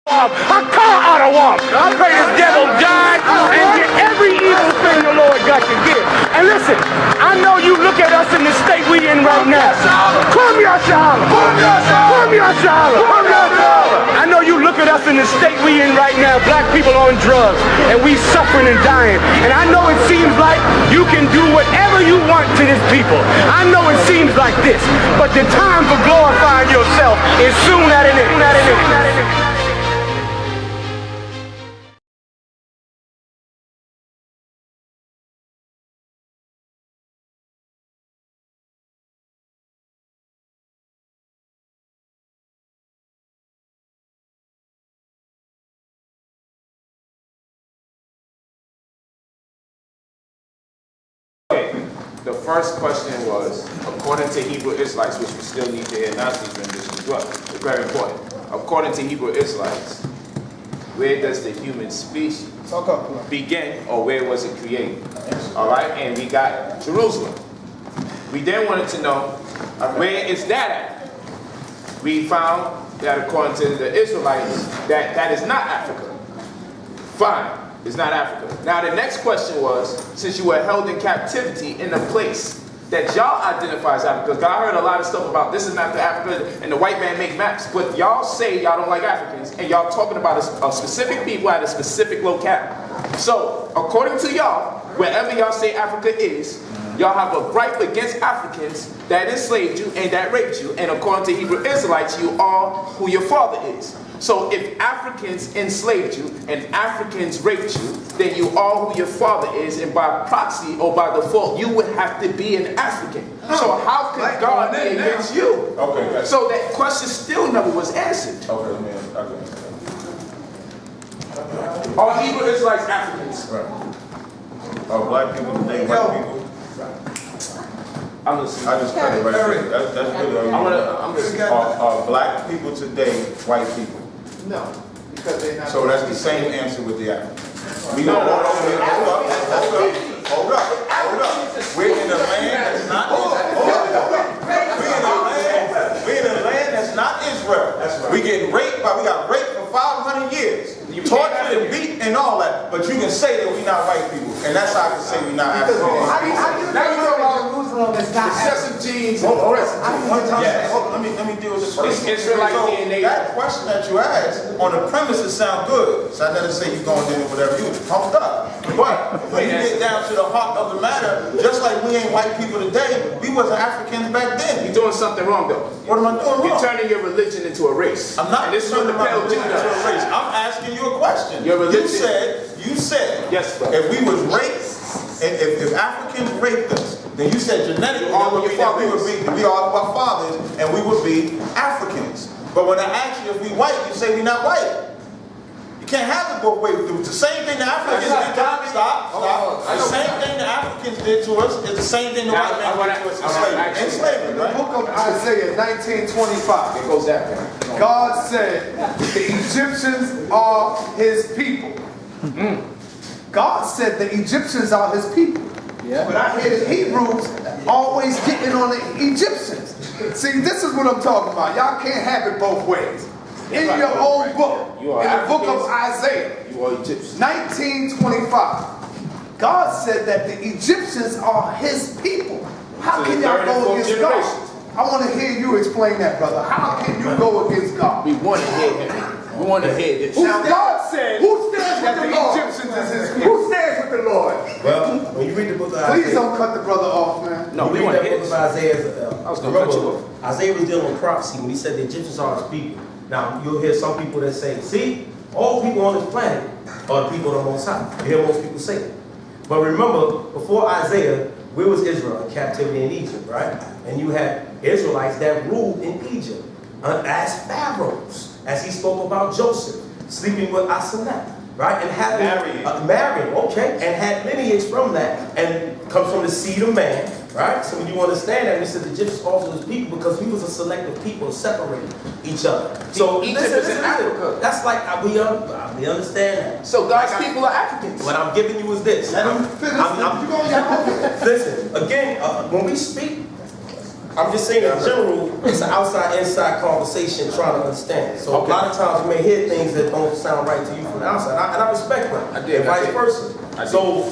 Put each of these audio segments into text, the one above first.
A car out of walk. I pray this devil die and get every evil thing the Lord got to give. And listen, I know you look at us in the state we in right now. Come Yashala. Come Yashala. I know you look at us in the state we in right now. Black people on drugs and we suffering and dying. And I know it seems like you can do whatever you want to this people. I know it seems like this, but the time for glorifying yourself is soon at an end. The first question was, according to Hebrew Israelites, which we still need to hear Nazi's rendition as well, it's very important. According to Hebrew Israelites, where does the human species begin, or where was it created? All right, and we got Jerusalem. We then wanted to know, where is that at? We found that according to the Israelites, that is not Africa. Fine. It's not Africa. Now the next question was, since you were held in captivity in a place that y'all identify as Africa, because I heard a lot of stuff about this is not the Africa and the white man make maps, but y'all say y'all don't like Africans and y'all talking about a specific people at a specific locale. So according to y'all, wherever y'all say Africa is, y'all have a gripe against Africans that enslaved you and that raped you, and according to Hebrew Israelites, you are who your father is. So if Africans enslaved you and Africans raped you, then you are who your father is, and by proxy or by default, you would have to be an African. So how could God be against you? Okay. So that question still never was answered. Okay, man. Okay. Are Hebrew Israelites Africans? Right. Are black people today white people? I'm listening. I just cut it right there. That's good. I'm listening. Are black people today white people? No, because they're not. So that's the same answer with the Africans. We don't hold up. We're in a land that's not We're in a land that's not Israel. That's right. We got raped for 500 years. Tortured and beat and all that. But you can say that we're not white people. And that's how I can say we're not African. How do you know Jerusalem is not Recessive genes. Let me deal with this first. Israelite DNA. That question that you asked, on the premises sound good. So I never say you're going to do whatever. You was pumped up. But when you get down to the heart of the matter, just like we ain't white people today, we wasn't Africans back then. You're doing something wrong though. What am I doing wrong? You're turning your religion into a race. I'm not and this is what the turning my pale religion into does. a race. I'm asking you a question. Your religion. You said, yes, bro. if we was raped, and if Africans raped us, then you said genetically that would mean that we would be all our fathers, and we would be Africans. But when I ask you if we white, you say we're not white. You can't have it both ways. It's the same thing the Africans did to us. Stop. The same thing the Africans did to us is the same thing the white man did to us in slavery. The book of Isaiah 19:25. It goes that way. God said the Egyptians are his people. God said the Egyptians are his people. Yeah. But I hear the Hebrews always getting on the Egyptians. See, this is what I'm talking about. Y'all can't have it both ways. In your own book, in the book of Isaiah, 19:25, God said that the Egyptians are his people. How can y'all go against God? I want to hear you explain that, brother. How can you go against God? We want to hear him. We want to hear this. Now God said, who stands with the Egyptians is his people? Who stands with the Lord? Well, when you read the book of Isaiah, please don't cut the brother off, man. No, we want to hear the book this. of Isaiah. I was going to cut you off. Isaiah was dealing with prophecy when he said the Egyptians are his people. Now, you'll hear some people that say, see, all people on this planet are the people of the Most High. You hear most people say that. But remember, before Isaiah, where was Israel? In captivity in Egypt, right? And you had Israelites that ruled in Egypt as pharaohs, as he spoke about Joseph, sleeping with Asenath, right? And having marrying, okay, and had lineage from that, and comes from the seed of man, right? So when you understand that, we said the Egyptians also his people because we was a selective people separating each other. So Egypt is in Africa. That's like we understand that. So God's people are Africans. What I'm giving you is this. Let him finish. Listen, again, when we speak, I'm just saying in general, it's an outside-inside conversation trying to understand. So a lot of times you may hear things that don't sound right to you from the outside, and I respect that. And vice versa. So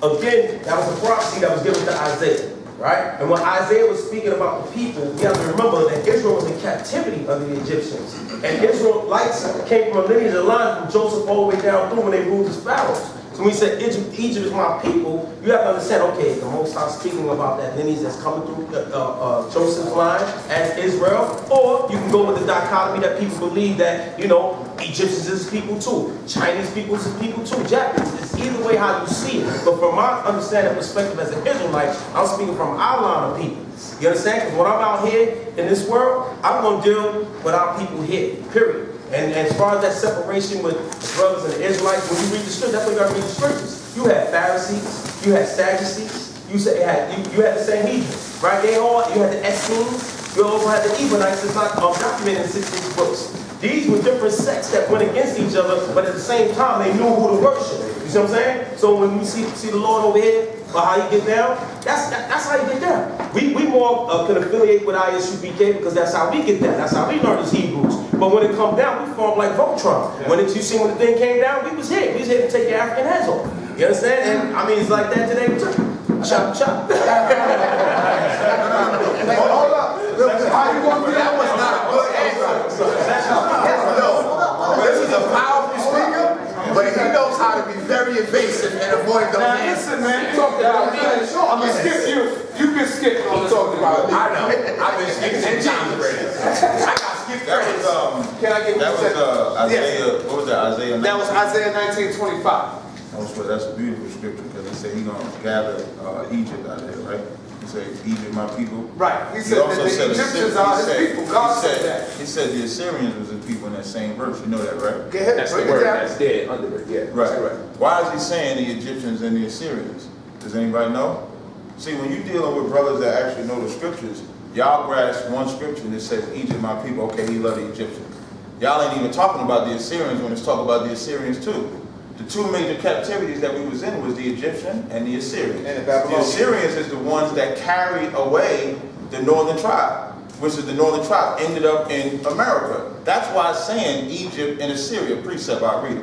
again, that was a prophecy that was given to Isaiah, right? And when Isaiah was speaking about the people, you have to remember that Israel was in captivity under the Egyptians. And Israelites came from a lineage of line from Joseph all the way down through when they ruled as pharaohs. So when he said Egypt is my people, you have to understand, okay, the Most High speaking about that lineage that's coming through Joseph's line as Israel, or you can go with the dichotomy that people believe that, you know, Egyptians is people too, Chinese people is people too, Japanese. It's either way how you see it. But from my understanding perspective as an Israelite, I'm speaking from our line of people. You understand? Because when I'm out here in this world, I'm going to deal with our people here, period. And as far as that separation with the brothers and the Israelites, when you read the scriptures, that's what you got to read the scriptures. You had Pharisees, you had Sadducees, you had the Sanhedrin, right? You had the Essenes, you also had the Ebionites. It's not documented in 66 books. These were different sects that went against each other, but at the same time, they knew who to worship. You see what I'm saying? So when you see the Lord over here, or how you get down, that's how you get down. We more can affiliate with ISUBK because that's how we get down. That's how we learn as Hebrews. But when it comes down, we form like Voltron. Yeah. When you see when the thing came down, we was here. We was here to take your African heads off. You understand? And I mean, it's like that today too. Chop, chop. Hold up. How you going to do that? Was not a good answer. This is a powerful speaker, but he knows how to be very evasive and avoid those answers. Listen, man, talk about me. I'm gonna skip you. You can skip on talking about me. I know. I've been skipping some time already. I got skipped. That was Can I get that was Isaiah. What was that? Isaiah. That was Isaiah 19:25. That's a beautiful scripture because he said he's gonna gather Egypt out of there, right? He said, "Egypt, my people." Right. He said that the Egyptians are his people. God said that. He said the Assyrians was his people in that same verse. You know that, right? Go ahead. That's the word that's dead under it. Yeah. Right. Why is he saying the Egyptians and the Assyrians? Does anybody know? See, when you're dealing with brothers that actually know the scriptures, y'all grasp one scripture that says, Egypt, my people, okay, he loved the Egyptians. Y'all ain't even talking about the Assyrians when it's talking about the Assyrians too. The two major captivities that we was in was the Egyptian and the Assyrians. And the Assyrians is the ones that carried away the northern tribe, which is the northern tribe, ended up in America. That's why it's saying Egypt and Assyria. Precept, I'll read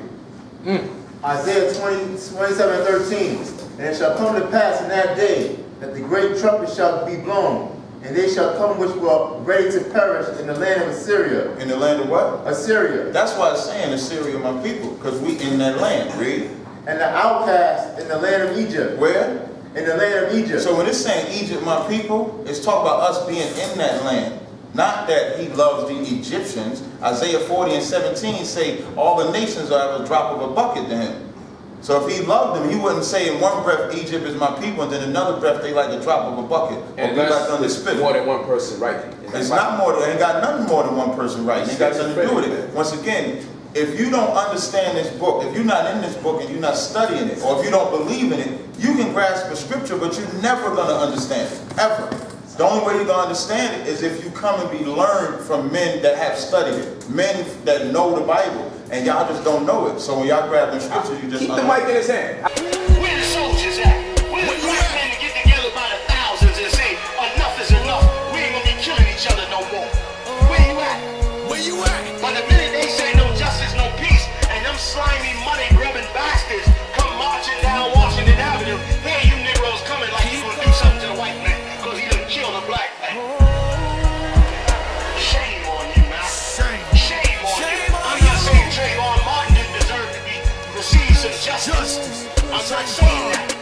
it. Isaiah 27:13. And it shall come to pass in that day that the great trumpet shall be blown, and they shall come which were ready to perish in the land of Assyria. In the land of what? Assyria. That's why it's saying Assyria, my people, because we in that land. Read. And the outcast in the land of Egypt. Where? In the land of Egypt. So when it's saying Egypt, my people, it's talking about us being in that land. Not that he loves the Egyptians. Isaiah 40:17 say all the nations are at a drop of a bucket to him. So if he loved them, he wouldn't say in one breath, Egypt is my people, and then another breath, they like the drop of a bucket. And that's more than one person writing. It's not more than, it ain't got nothing more than one person writing. It got nothing to do with it. Once again, if you don't understand this book, if you're not in this book and you're not studying it, or if you don't believe in it, you can grasp the scripture, but you're never going to understand it, ever. The only way you're going to understand it is if you come and be learned from men that have studied it, men that know the Bible, and y'all just don't know it. So when y'all grab the scripture, you just keep the mic in his hand. Where the soldiers at? Where the black men to get together by the thousands and say enough is enough? We ain't gonna be killing each other no more. Where you at? Where you at? But the minute they say no justice, no peace, and them slimy money grubbing bastards come marching down Washington Avenue, here you Negroes coming like you gonna do something to the white man because he done killed a black man. Shame on you, man. Shame on you. I'm not saying Trayvon Martin didn't deserve to receive some justice. I'm not saying that.